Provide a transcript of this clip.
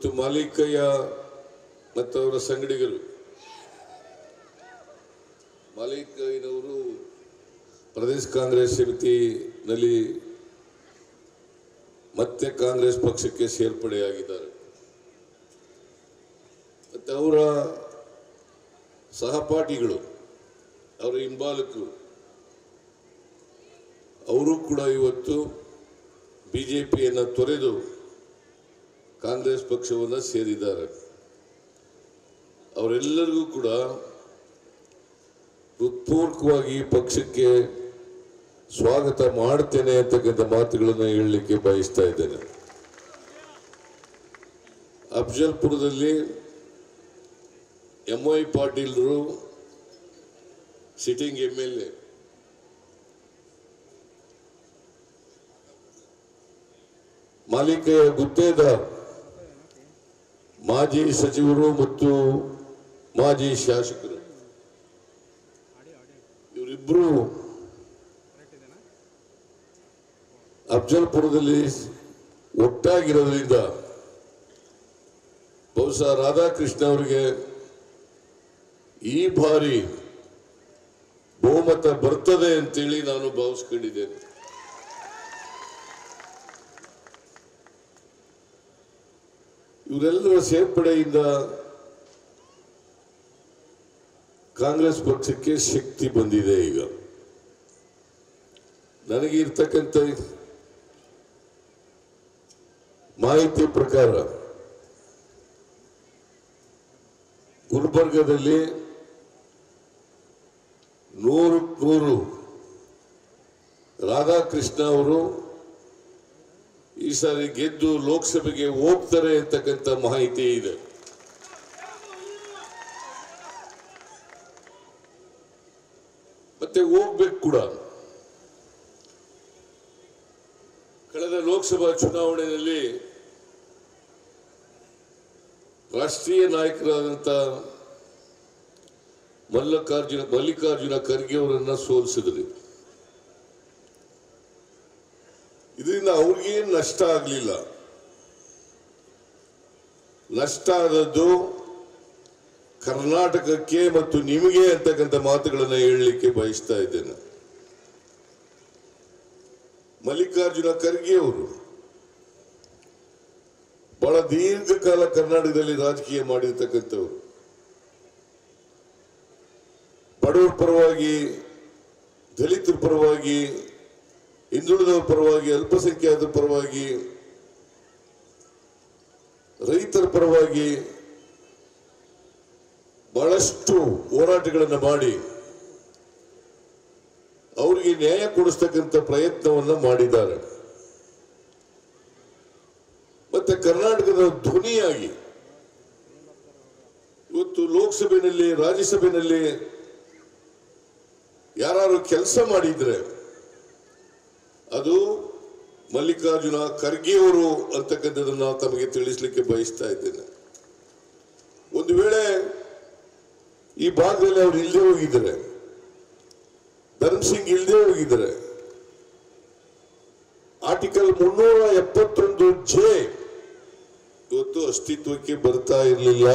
ಇವತ್ತು ಮಾಲಿಕಯ್ಯ ಮತ್ತು ಅವರ ಸಂಗಡಿಗರು, ಮಾಲಿಕಯ್ಯನವರು ಪ್ರದೇಶ ಕಾಂಗ್ರೆಸ್ ಸಮಿತಿನಲ್ಲಿ ಮತ್ತೆ ಕಾಂಗ್ರೆಸ್ ಪಕ್ಷಕ್ಕೆ ಸೇರ್ಪಡೆಯಾಗಿದ್ದಾರೆ. ಮತ್ತು ಅವರ ಸಹಪಾಠಿಗಳು, ಅವರ ಹಿಂಬಾಲಕರು, ಅವರು ಕೂಡ ಇವತ್ತು ಬಿಜೆಪಿಯನ್ನು ತೊರೆದು ಕಾಂಗ್ರೆಸ್ ಪಕ್ಷವನ್ನು ಸೇರಿದ್ದಾರೆ. ಅವರೆಲ್ಲರಿಗೂ ಕೂಡ ಹೃತ್ಪೂರ್ವಕವಾಗಿ ಪಕ್ಷಕ್ಕೆ ಸ್ವಾಗತ ಮಾಡ್ತೇನೆ ಅಂತಕ್ಕಂಥ ಮಾತುಗಳನ್ನು ಹೇಳಲಿಕ್ಕೆ ಬಯಸ್ತಾ ಇದ್ದೇನೆ. ಅಫಜಲ್ಪುರದಲ್ಲಿ MY ಪಾಟೀಲ್ರು sitting MLA, Malikayya Guttedar ಮಾಜಿ ಸಚಿವರು ಮತ್ತು ಮಾಜಿ ಶಾಸಕರು, ಇವರಿಬ್ಬರು ಅಫಜಲ್ಪುರದಲ್ಲಿ ಒಟ್ಟಾಗಿರೋದ್ರಿಂದ ಬಹುಶಃ ರಾಧಾಕೃಷ್ಣ ಅವರಿಗೆ ಈ ಬಾರಿ ಬಹುಮತ ಬರ್ತದೆ ಅಂತೇಳಿ ನಾನು ಭಾವಿಸ್ಕೊಂಡಿದ್ದೇನೆ. ಇವರೆಲ್ಲರ ಸೇರ್ಪಡೆಯಿಂದ ಕಾಂಗ್ರೆಸ್ ಪಕ್ಷಕ್ಕೆ ಶಕ್ತಿ ಬಂದಿದೆ. ಈಗ ನನಗೆ ಇರ್ತಕ್ಕಂಥ ಮಾಹಿತಿ ಪ್ರಕಾರ ಗುಲ್ಬರ್ಗದಲ್ಲಿ 100 ರಾಧಾಕೃಷ್ಣ ಅವರು ಈ ಸಾರಿ ಗೆದ್ದು ಲೋಕಸಭೆಗೆ ಹೋಗ್ತಾರೆ ಅಂತಕ್ಕಂಥ ಮಾಹಿತಿ ಇದೆ. ಮತ್ತೆ ಹೋಗ್ಬೇಕು ಕೂಡ. ಕಳೆದ ಲೋಕಸಭಾ ಚುನಾವಣೆಯಲ್ಲಿ ರಾಷ್ಟ್ರೀಯ ನಾಯಕರಾದಂಥ ಮಲ್ಲಿಕಾರ್ಜುನ ಖರ್ಗೆ ಅವರನ್ನ ಸೋಲಿಸಿದ್ರಿ. ಇದರಿಂದ ಅವ್ರಿಗೇನು ನಷ್ಟ ಆಗಲಿಲ್ಲ. ನಷ್ಟ ಆದದ್ದು ಕರ್ನಾಟಕಕ್ಕೆ ಮತ್ತು ನಿಮಗೆ ಅಂತಕ್ಕಂಥ ಮಾತುಗಳನ್ನು ಹೇಳಲಿಕ್ಕೆ ಬಯಸ್ತಾ ಇದ್ದೇನೆ. ಮಲ್ಲಿಕಾರ್ಜುನ ಖರ್ಗೆ ಅವರು ಬಹಳ ದೀರ್ಘಕಾಲ ಕರ್ನಾಟಕದಲ್ಲಿ ರಾಜಕೀಯ ಮಾಡಿರ್ತಕ್ಕಂಥವ್ರು. ಬಡವರ ಪರವಾಗಿ, ದಲಿತರ ಪರವಾಗಿ, ಹಿಂದುಳಿದವರ ಪರವಾಗಿ, ಅಲ್ಪಸಂಖ್ಯಾತರ ಪರವಾಗಿ, ರೈತರ ಪರವಾಗಿ ಬಹಳಷ್ಟು ಹೋರಾಟಗಳನ್ನು ಮಾಡಿ ಅವರಿಗೆ ನ್ಯಾಯ ಕೊಡಿಸ್ತಕ್ಕಂಥ ಪ್ರಯತ್ನವನ್ನು ಮಾಡಿದ್ದಾರೆ. ಮತ್ತೆ ಕರ್ನಾಟಕದ ಧ್ವನಿಯಾಗಿ ಇವತ್ತು ಲೋಕಸಭೆಯಲ್ಲಿ, ರಾಜ್ಯಸಭೆಯಲ್ಲಿ ಯಾರು ಕೆಲಸ ಮಾಡಿದ್ರೆ ಅದು ಮಲ್ಲಿಕಾರ್ಜುನ ಖರ್ಗೆ ಅವರು ಅಂತಕ್ಕಂಥದನ್ನ ತಮಗೆ ತಿಳಿಸ್ಲಿಕ್ಕೆ ಬಯಸ್ತಾ ಇದ್ದೇನೆ. ಒಂದು ವೇಳೆ ಈ ಭಾಗದಲ್ಲಿ ಅವರು ಇಲ್ಲದೆ ಹೋಗಿದ್ದಾರೆ, ಧರ್ಮಸಿಂಗ್ ಇಲ್ಲದೆ ಹೋಗಿದ್ದಾರೆ, ಆರ್ಟಿಕಲ್ 371J ಇವತ್ತು ಅಸ್ತಿತ್ವಕ್ಕೆ ಬರ್ತಾ ಇರಲಿಲ್ಲ.